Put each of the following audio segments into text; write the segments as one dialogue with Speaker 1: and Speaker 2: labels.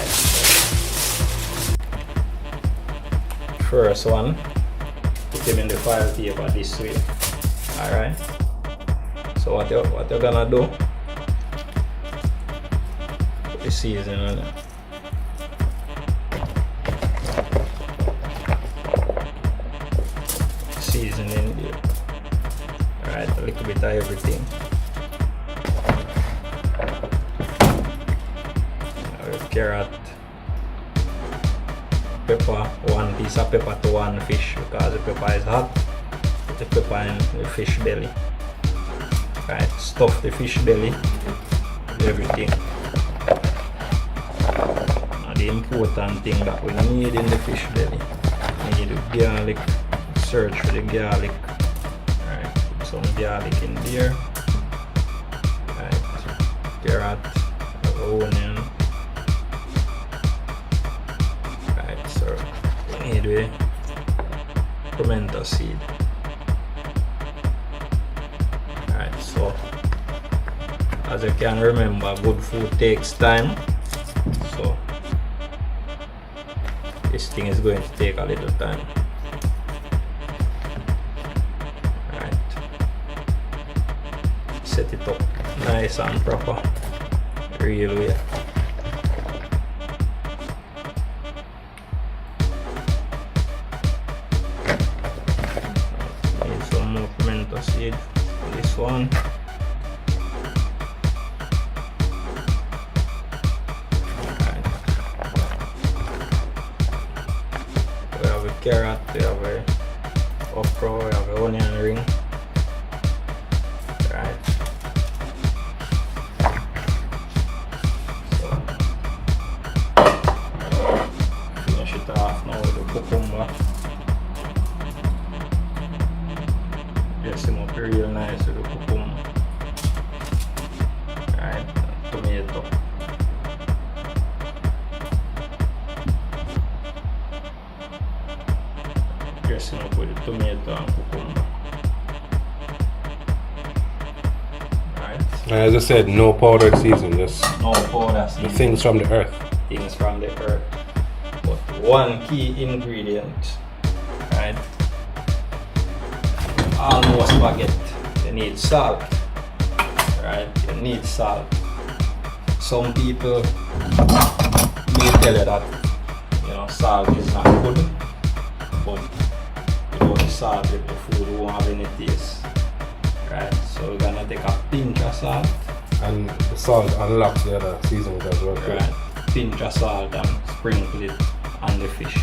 Speaker 1: Alright. First one, put them in the file paper this way. Alright. So what you're gonna do, put the seasoning on it. Seasoning there. Alright, a little bit of everything. Carrot, pepper, one piece of pepper to one fish because the pepper is hot. Put the pepper in the fish belly. Right, stuff the fish belly with everything. Now the important thing that we need in the fish belly, we need the garlic. Search for the garlic. Alright, put some garlic in there. Right, carrot, onion. Right, so we need a pimento seed. Alright, so as you can remember, good food takes time. So this thing is going to take a little time. Set it up nice and proper, real way. Need some more pimento seed for this one. Right. We have a carrot, we have a okra, we have an onion ring. Cucumber. Dress him up real nice with the cucumber. Alright, tomato. Dress him up with the tomato and cucumber. Alright.
Speaker 2: As I said, no powdered season, just
Speaker 1: no powder season.
Speaker 2: The things from the earth.
Speaker 1: Things from the earth. But one key ingredient, right? Almost forget. You need salt, right? You need salt. Some people may tell you that salt is not good, but without the salt, the food won't have any taste, right? So we're gonna take a pinch of salt,
Speaker 2: and the salt unlocks the other seasonings as well.
Speaker 1: Right? Pinch of salt and sprinkle it on the fish,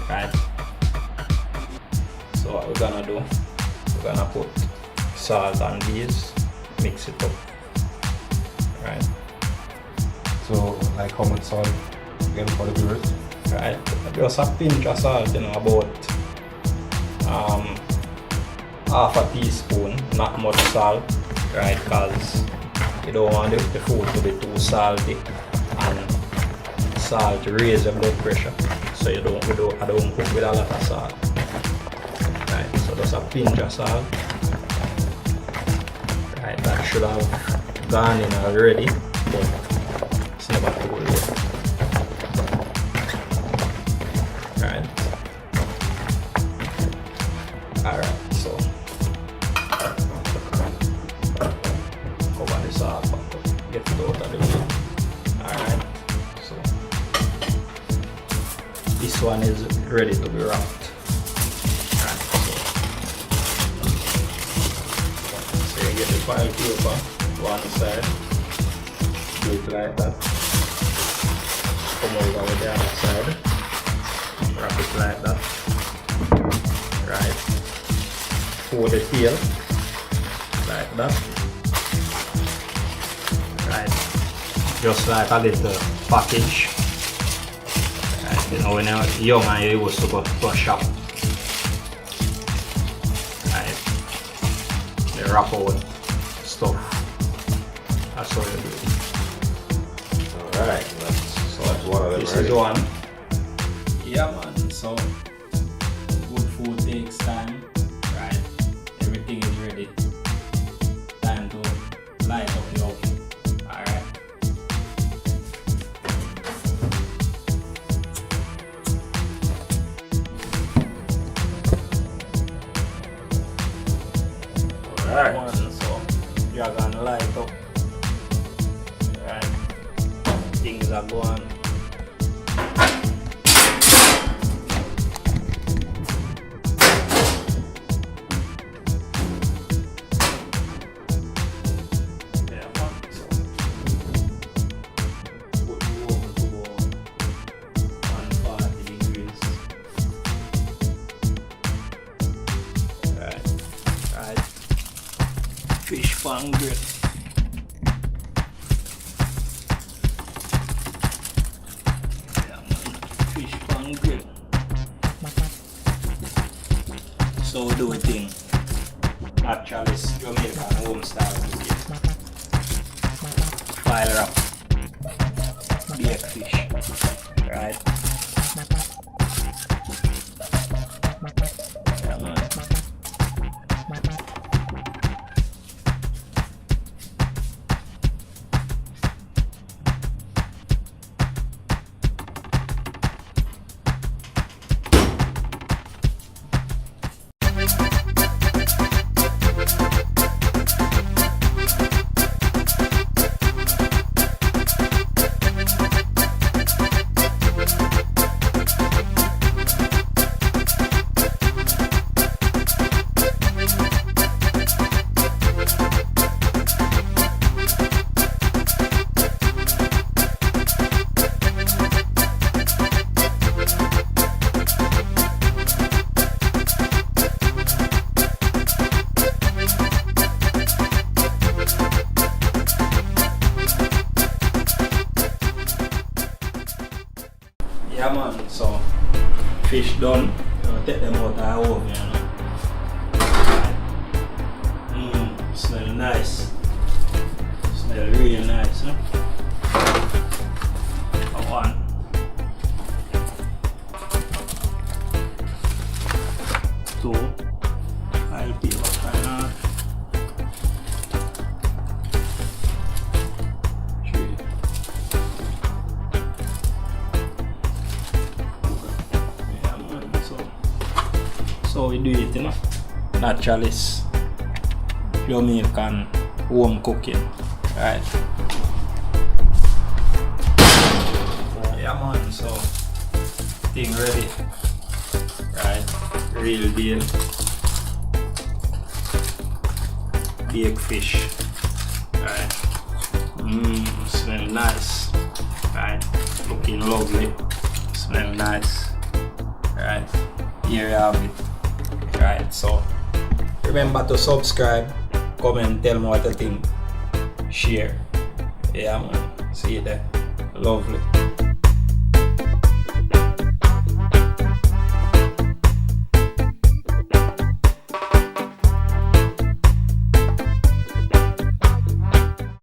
Speaker 1: right? So what we're gonna do, we're gonna put salt on these, mix it up, right?
Speaker 2: So like how much salt again for the viewers?
Speaker 1: Right, just a pinch of salt, about half a teaspoon, not much salt, right? Because you don't want the food to be too salty and salt raise your blood pressure. So I don't cook with a lot of salt. Right, so just a pinch of salt. Right, that should have gone in already, but it's never too late. Right. Alright, so cover the salt, get it out of the way. Alright, so this one is ready to be wrapped. Right, so you get the file paper one side, do it like that, come over with the other side, wrap it like that, right, fold the tail like that, right, just like a little package. When you're young and you used to go to a shop, right? They wrap out stuff. That's how you do it.
Speaker 2: Alright, so that's one of them.
Speaker 1: This is one. Yeah, man. So good food takes time, right? Everything is ready. Time to light up the oven. Alright. start, so you're gonna light up. Right, things are going. Fish pan grill. Yeah, man. Fish pan grill. So we do a thing. Naturaliss Jamaican Home style cooking. File wrap. Baked fish. Right? Yeah, man. Yeah, man, so fish done. Take them out of the oven, you know. Smell nice. Smell really nice, huh? One. Two. I'll peel off right now. So we do it, you know. Naturaliss Jamaican Home Cooking, right? Yeah, man. So thing ready, right? Real deal. Baked fish, right? Smell nice, right? Looking lovely. Smell nice, right? Here you have it. Right, so remember to subscribe, comment, tell me what you think, share. Yeah, man, see you there. Lovely.